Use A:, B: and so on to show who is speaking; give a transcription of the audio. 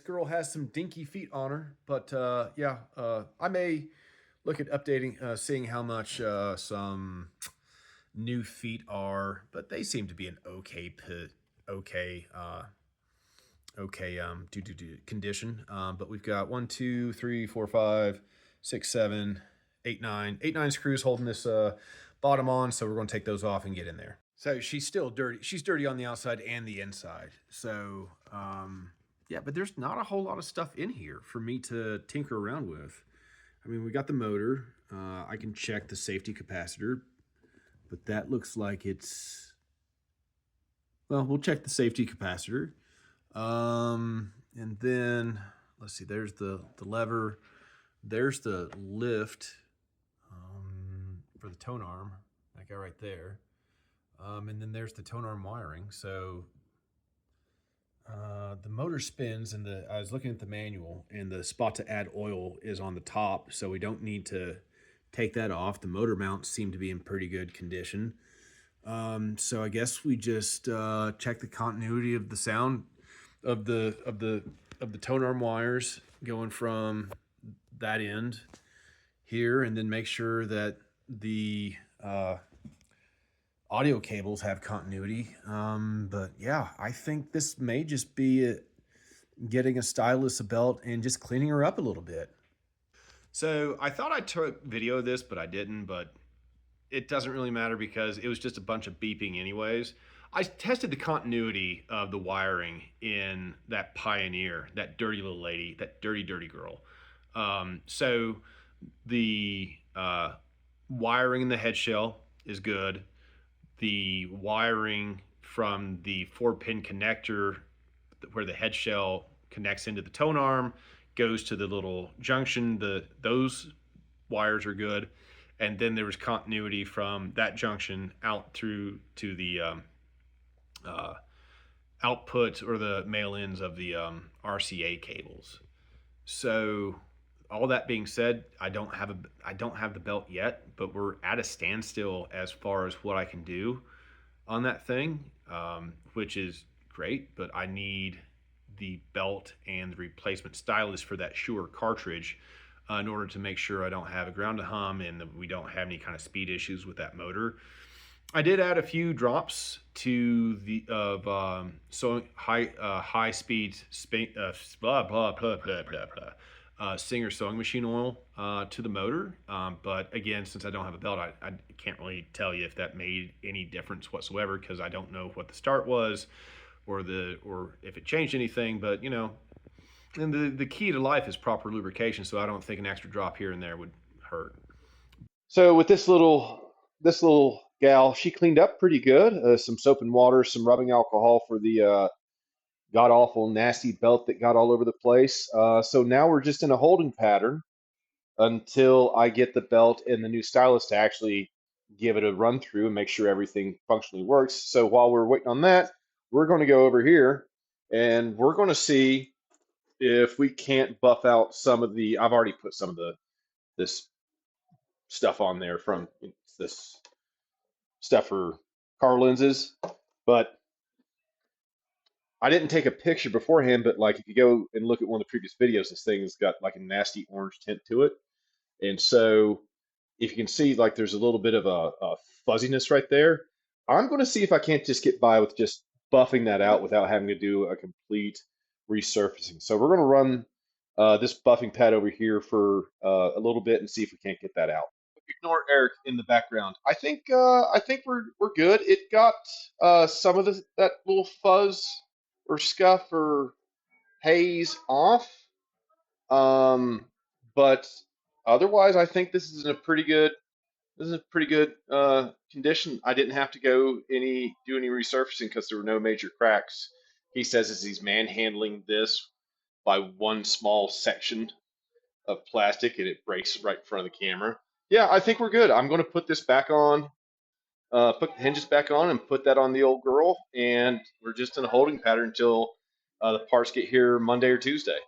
A: Girl has some dinky feet on her, but yeah, I may look at updating, seeing how much some new feet are, but they seem to be in okay, condition. But we've got one, two, three, four, five, six, seven, eight, nine, eight, nine screws holding this bottom on. So we're going to take those off and get in there. So she's still dirty. She's dirty on the outside and the inside. So yeah, but there's not a whole lot of stuff in here for me to tinker around with. I mean, we got the motor. I can check the safety capacitor, but that looks like it's, well, we'll check the safety capacitor. And then let's see, there's the lever, there's the lift for the tone arm, that guy right there. And then there's the tone arm wiring. So the motor spins, and I was looking at the manual, and the spot to add oil is on the top, so we don't need to take that off. The motor mounts seem to be in pretty good condition. So I guess we just check the continuity of the sound of the tone arm wires going from that end here, and then make sure that the audio cables have continuity. But yeah, I think this may just be getting a stylus a belt and just cleaning her up a little bit. So I thought I took video of this, but I didn't. But it doesn't really matter because it was just a bunch of beeping anyways. I tested the continuity of the wiring in that Pioneer, that dirty little lady, that dirty, dirty girl. So the wiring in the head shell is good. The wiring from the 4-pin connector where the head shell connects into the tone arm goes to the little junction. Those wires are good. And then there was continuity from that junction out through to the output or the male ends of the RCA cables. So all that being said, I don't have the belt yet, but we're at a standstill as far as what I can do on that thing, which is great. But I need the belt and the replacement stylus for that Shure cartridge in order to make sure I don't have a ground to hum and that we don't have any kind of speed issues with that motor. I did add a few drops to the so high speed blah blah blah blah blah blah Singer sewing machine oil to the motor. But again, since I don't have a belt, I can't really tell you if that made any difference whatsoever because I don't know what the start was or if it changed anything. But you know, and the key to life is proper lubrication, so I don't think an extra drop here and there would hurt. So with this little gal, she cleaned up pretty good. Some soap and water, some rubbing alcohol for the god awful nasty belt that got all over the place. So now we're just in a holding pattern until I get the belt and the new stylus to actually give it a run through and make sure everything functionally works. So while we're waiting on that, we're going to go over here and we're going to see if we can't buff out some of the. I've already put some of this stuff on there from this stuff for car lenses, but I didn't take a picture beforehand. But like if you go and look at one of the previous videos, this thing has got like a nasty orange tint to it. And so if you can see, like there's a little bit of a fuzziness right there. I'm going to see if I can't just get by with just buffing that out without having to do a complete resurfacing. So we're going to run this buffing pad over here for a little bit and see if we can't get that out. Ignore Eric in the background. I think we're good. It got some of that little fuzz or scuff or haze off. Um, but otherwise, I think this is in a pretty good. This is a pretty good condition. I didn't have to do any resurfacing because there were no major cracks. He says as he's manhandling this by one small section of plastic and it breaks right in front of the camera. Yeah, I think we're good. I'm going to put this back on, put the hinges back on and put that on the old girl. And we're just in a holding pattern until the parts get here Monday or Tuesday.